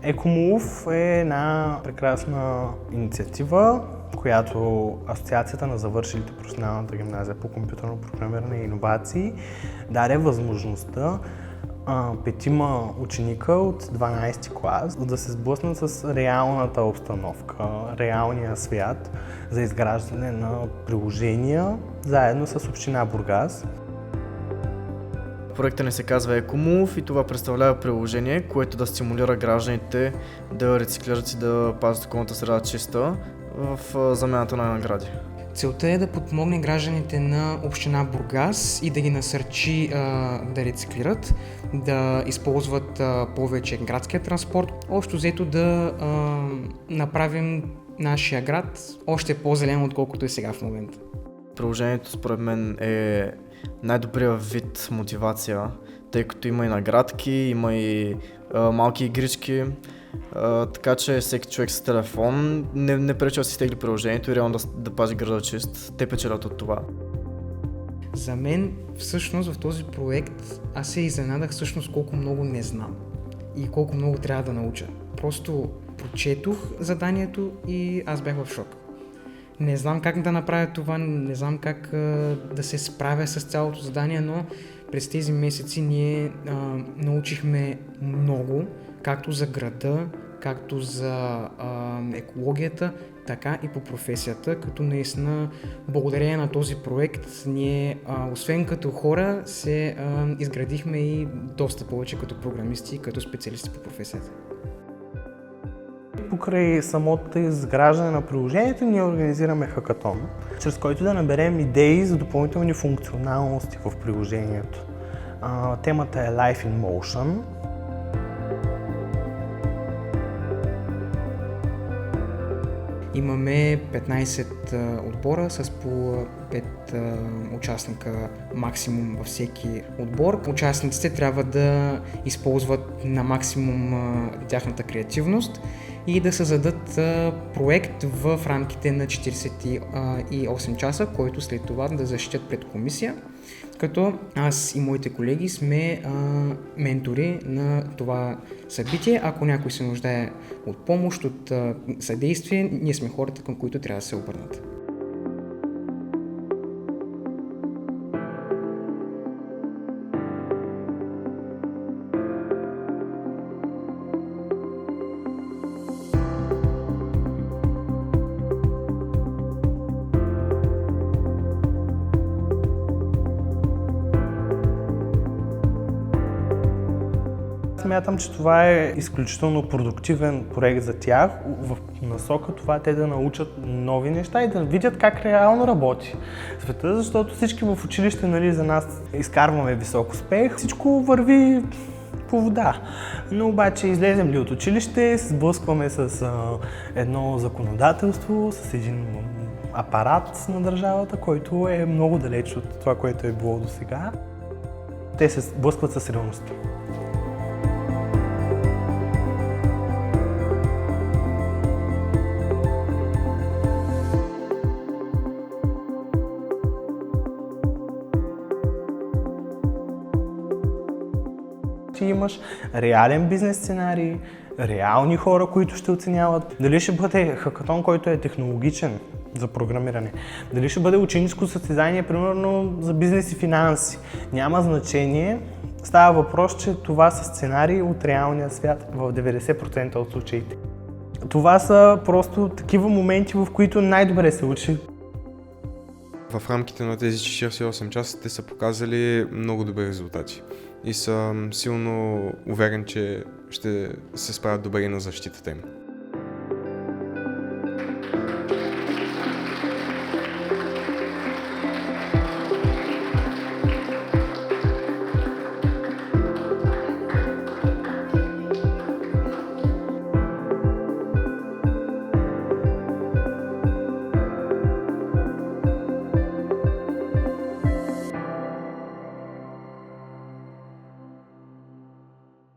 EcoMove е една прекрасна инициатива, която Асоциацията на завършилите професионалната гимназия по компютърно програмиране и иновации даде възможността 5 ученика от 12 клас да се сблъснат с реалната обстановка, реалния свят за изграждане на приложения заедно с община Бургас. Проектът ни се казва EcoMove и това представлява приложение, което да стимулира гражданите да рециклират и да пазят околната среда чиста в замяната на награди. Целта е да подпомогне гражданите на община Бургас и да ги насърчи да рециклират, да използват повече градския транспорт. Общо взето да направим нашия град още по-зелен, отколкото е сега в момента. Приложението според мен е най-добрият вид мотивация, тъй като има и наградки, има и малки игрички, така че всеки човек с телефон не пречи да си изтегли приложението и реално да пази града чист. Те печелят от това. За мен всъщност в този проект аз се изненадах всъщност колко много не знам и колко много трябва да науча. Просто прочетох заданието и аз бях в шок. Не знам как да направя това, не знам как да се справя с цялото задание, но през тези месеци ние научихме много, както за града, както за екологията, така и по професията, като наистина благодарение на този проект ние, освен като хора, се изградихме и доста повече като програмисти и като специалисти по професията. Покрай самото изграждане на приложението ние организираме хакатон, чрез който да наберем идеи за допълнителни функционалности в приложението. Темата е Life in Motion. Имаме 15 отбора с по 5 участника максимум във всеки отбор. Участниците трябва да използват на максимум тяхната креативност и да създадат проект в рамките на 48 часа, който след това да защитят пред комисия. Като аз и моите колеги сме ментори на това събитие. Ако някой се нуждае от помощ, от съдействие, ние сме хората, към които трябва да се обърнат. Смятам, че това е изключително продуктивен проект за тях, в насока това те да научат нови неща и да видят как реално работи света, защото всички в училище, за нас изкарваме висок успех, всичко върви по вода. Но обаче излезем ли от училище, се сблъскваме с едно законодателство, с един апарат на държавата, който е много далеч от това, което е било до сега. Те се сблъскват с реалността. Ти имаш реален бизнес сценарий, реални хора, които ще оценяват. Дали ще бъде хакатон, който е технологичен за програмиране, дали ще бъде ученическо състезание, примерно за бизнес и финанси. Няма значение. Става въпрос, че това са сценарии от реалния свят в 90% от случаите. Това са просто такива моменти, в които най-добре се учи. В рамките на тези 48 часа те са показали много добри резултати и съм силно уверен, че ще се справят добре и на защитата им.